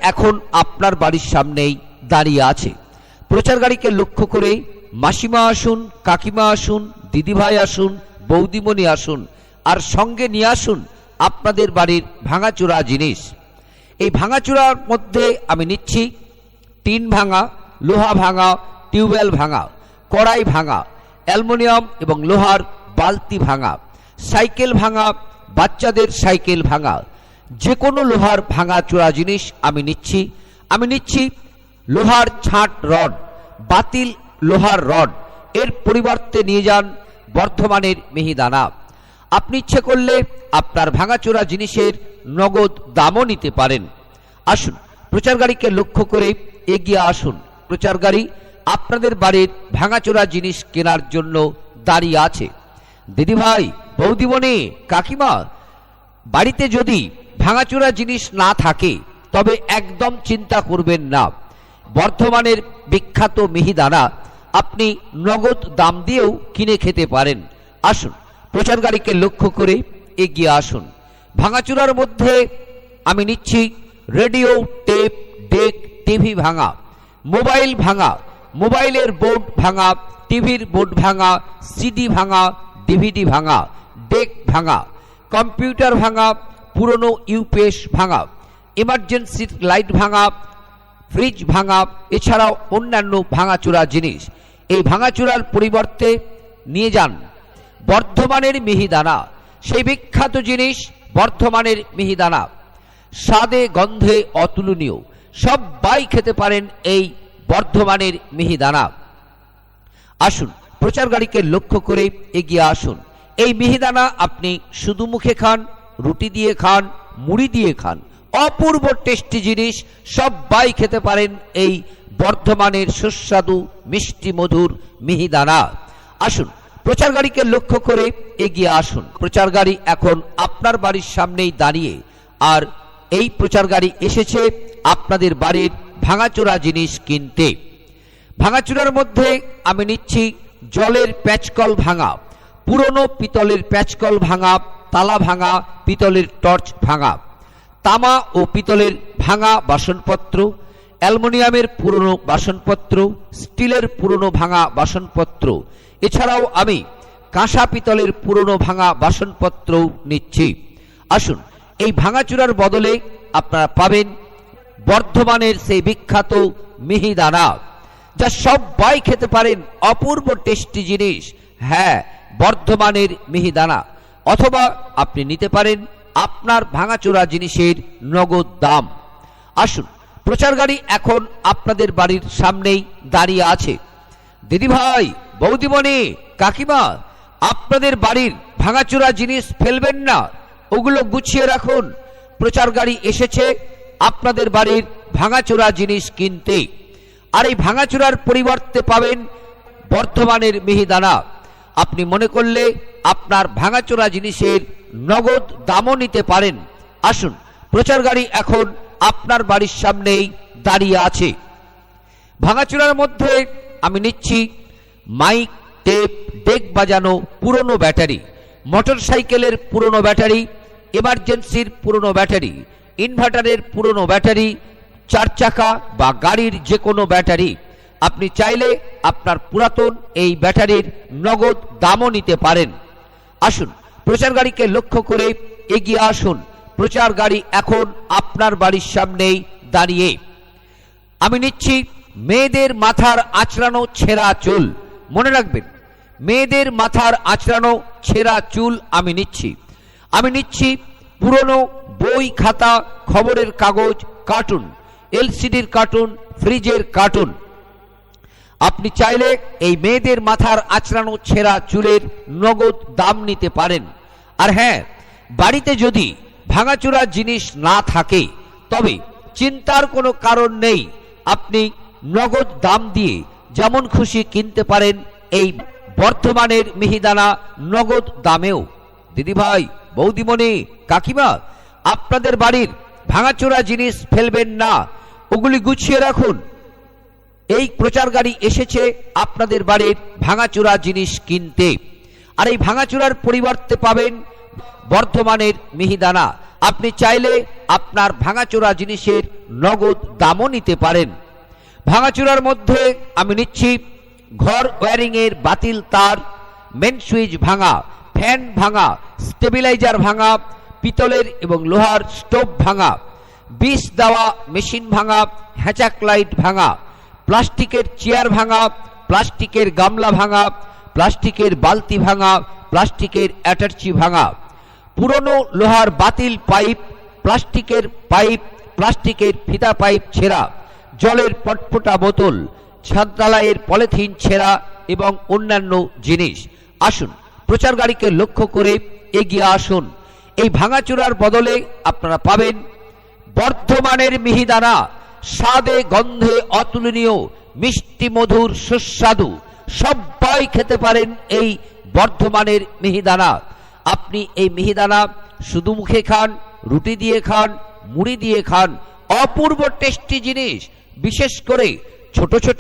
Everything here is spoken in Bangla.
এখন আপনার বাড়ির সামনেই দাঁড়িয়ে আছে। প্রচার গাড়িকে লক্ষ্য করে মাসিমা আসুন, কাকিমা আসুন, দিদিভাই আসুন, বৌদিমণি আসুন, আর সঙ্গে নিয়ে আসুন আপনাদের বাড়ির ভাঙাচোরা জিনিস। এই ভাঙাচোরার মধ্যে আমি নিচ্ছি টিন ভাঙা, লোহা ভাঙা, টিউবওয়েল ভাঙা, কড়াই ভাঙা, অ্যালুমিনিয়াম এবং লোহার বালতি ভাঙা, সাইকেল ভাঙা, বাচ্চাদের সাইকেল ভাঙা, যে কোনো লোহার ভাঙাচোরা জিনিস আমি নিচ্ছি লোহার ছাঁট রড, বাতিল লোহার রড, এর পরিবর্তে নিয়ে যান বর্ধমানের মিহিদানা। আপনি ইচ্ছে করলে আপনার ভাঙাচোরা জিনিসের নগদ দামও নিতে পারেন। আসুন, প্রচার গাড়িকে লক্ষ্য করে এগিয়ে আসুন। প্রচার গাড়ি আপনাদের বাড়ির ভাঙাচোরা জিনিস কেনার জন্য দাঁড়িয়ে আছে। দিদিভাই, বৌদিমণি, কাকিমা, বাড়িতে যদি ভাঙাচোরা জিনিস না থাকে তবে একদম চিন্তা করবেন না। বর্ধমানের বিখ্যাত মিহিদানা আপনি নগদ দাম দিয়েও কিনে খেতে পারেন। আসুন, প্রচার গাড়িকে লক্ষ্য করে এগিয়ে আসুন। ভাঙাচোরার মধ্যে আমি নিচ্ছি রেডিও, টেপ, ডেক, টিভি ভাঙা, মোবাইল ভাঙা, মোবাইলের বোর্ড ভাঙা, টিভির বোর্ড ভাঙা, সিডি ভাঙা, ডিভিডি ভাঙা, ডেক ভাঙা, কম্পিউটার ভাঙা, পুরনো ইউপিএস ভাঙা, ইমার্জেন্সি লাইট ভাঙা, ফ্রিজ ভাঙা, এছাড়াও অন্যান্য ভাঙাচোরা জিনিস। এই ভাঙাচোরার পরিবর্তে নিয়ে যান বর্ধমানের মিহিদানা। সেই বিখ্যাত জিনিস বর্ধমানের মিহিদানা, স্বাদে গন্ধে অতুলনীয়, সবাই খেতে পারেন এই বর্ধমানের মিহিদানা। আসুন, প্রচার গাড়িকে লক্ষ্য করে এগিয়ে আসুন। এই মিহিদানা আপনি শুধু মুখে খান, রুটি দিয়ে খান, মুড়ি দিয়ে খান, অপূর্ব টেস্টি জিনিস, সবাই খেতে পারেন এই বর্ধমানের সুস্বাদু মিষ্টি মধুর মিহিদানা। আসুন, প্রচার গাড়িকে লক্ষ্য করে এগিয়ে আসুন। প্রচার গাড়ি এখন আপনার বাড়ির সামনেই দাঁড়িয়ে, আর এই প্রচার গাড়ি এসেছে আপনাদের বাড়ির ভাঙাচোরা জিনিস কিনতে। ভাঙাচোরার মধ্যে আমি নিচ্ছি জলের প্যাচকল ভাঙা, পুরনো পিতলের প্যাচকল ভাঙা, তালা ভাঙা, পিতলের টর্চ ভাঙা, তামা ও পিতলের ভাঙা বাসনপত্র, অ্যালুমিনিয়ামের পুরনো বাসনপত্র, স্টিলের পুরনো ভাঙা বাসনপত্র, এছাড়াও আমি কাঁসা পিতলের পুরনো ভাঙা বাসনপত্র নিচ্ছি। আসুন, এই ভাঙাচোরার বদলে আপনারা পাবেন বর্ধমানের সেই বিখ্যাত মিহিদানা, যা সবাই খেতে পারেন, অপূর্ব টেস্টি জিনিস। হ্যাঁ, বর্ধমানের মিহিদানা। অথবা আপনি নিতে পারেন আপনার ভাঙাচোরা জিনিসের নগদ দাম। আসুন, প্রচার গাড়ি এখন আপনাদের বাড়ির সামনেই দাঁড়িয়ে আছে। দিদিভাই, বৌদিমণি, কাকিমা, আপনাদের বাড়ির ভাঙাচোরা জিনিস ফেলবেন না, ওগুলো গুছিয়ে রাখুন। প্রচার গাড়ি এসেছে আপনাদের বাড়ির ভাঙাচোরা জিনিস কিনতে। আর এই ভাঙাচোরার পরিবর্তে পাবেন বর্ধমানের মিহিদানা। আপনি মনে করলে আপনার ভাঙাচোরা জিনিসের নগদ দামও নিতে পারেন। আসুন, প্রচার গাড়ি এখন আপনার বাড়ির সামনেই দাঁড়িয়ে আছে। ভাঙাচোরার মধ্যে আমি নিচ্ছি মাইক, টেপ, ডেক বাজানো পুরনো ব্যাটারি, মোটর সাইকেলের পুরনো ব্যাটারি, এমার্জেন্সির পুরনো ব্যাটারি, ইনভার্টারের পুরনো ব্যাটারি, চার চাকা বা গাড়ির যে কোনো ব্যাটারি। আপনি চাইলে আপনার পুরাতন এই ব্যাটারির নগদ দামও নিতে পারেন। আসুন, প্রচার গাড়িকে লক্ষ্য করে এগিয়ে আসুন। প্রচার গাড়ি এখন আপনার বাড়ির সামনেই দাঁড়িয়ে। আমি নিচ্ছি মেয়েদের মাথার আঁচড়ানো ছেঁড়া চুল। মনে রাখবেন, মেয়েদের মাথার আঁচড়ানো ছেঁড়া চুল আমি নিচ্ছি পুরনো বই, খাতা, খবরের কাগজ, কার্টুন, এলসিডির কার্টুন, ফ্রিজের কার্টুন। আপনি চাইলে এই মেয়েদের মাথার আঁচড়ানো ছেঁড়া চুলের নগদ দাম নিতে পারেন। আর হ্যাঁ, বাড়িতে যদি ভাঙাচোরা জিনিস না থাকে তবে চিন্তার কোনো কারণ নেই, আপনি নগদ দাম দিয়ে যেমন খুশি কিনতে পারেন এই বর্ধমানের মিহিদানা নগদ দামেও। দিদিভাই, বৌদিমণি, কাকিমা, আপনাদের বাড়ির ভাঙাচোরা জিনিস ফেলবেন না, ওগুলি গুছিয়ে রাখুন। এই প্রচার গাড়ি এসেছে আপনাদের বাড়ির ভাঙাচোরা জিনিস কিনতে। আর এই ভাঙাচোরার পরিবর্তে পাবেন বর্ধমানের মিহিদানা। আপনি চাইলে আপনার ভাঙাচোরা জিনিসের নগদ দামও নিতে পারেন। ভাঙাচোরার মধ্যে আমি নিচ্ছি ঘর ওয়্যারিংয়ের বাতিল তার, মেন সুইচ ভাঙা, ফ্যান ভাঙা, স্টেবিলাইজার ভাঙা, পিতলের এবং লোহার স্টোভ ভাঙা, বিষ দেওয়া মেশিন ভাঙা, হ্যাচাক লাইট ভাঙা, প্লাস্টিকের চেয়ার ভাঙা, প্লাস্টিকের গামলা ভাঙা, প্লাস্টিকের বালতি ভাঙা, প্লাস্টিকের অ্যাটাচি ভাঙা, পুরনো লোহার বাতিল পাইপ, প্লাস্টিকের পাইপ, প্লাস্টিকের ফিতা পাইপ ছেঁড়া, জলের পটপটা বোতল, ছাদঢালাইয়ের পলিথিন ছেঁড়া এবং অন্যান্য জিনিস। আসুন প্রচার গাড়িকে লক্ষ্য করে এগিয়ে আসুন। এই ভাঙাচোরার বদলে আপনারা পাবেন বর্ধমানের মিহিদানা, স্বাদে গন্ধে অতুলনীয়, মিষ্টি মধুর সুস্বাদু, সবাই খেতে পারেন এই বর্ধমানের মিহিদানা। আপনি এই মিহিদানা শুধু মুখে খান, রুটি দিয়ে খান, মুড়ি দিয়ে খান, অপূর্ব টেস্টি জিনিস। বিশেষ করে ছোট ছোট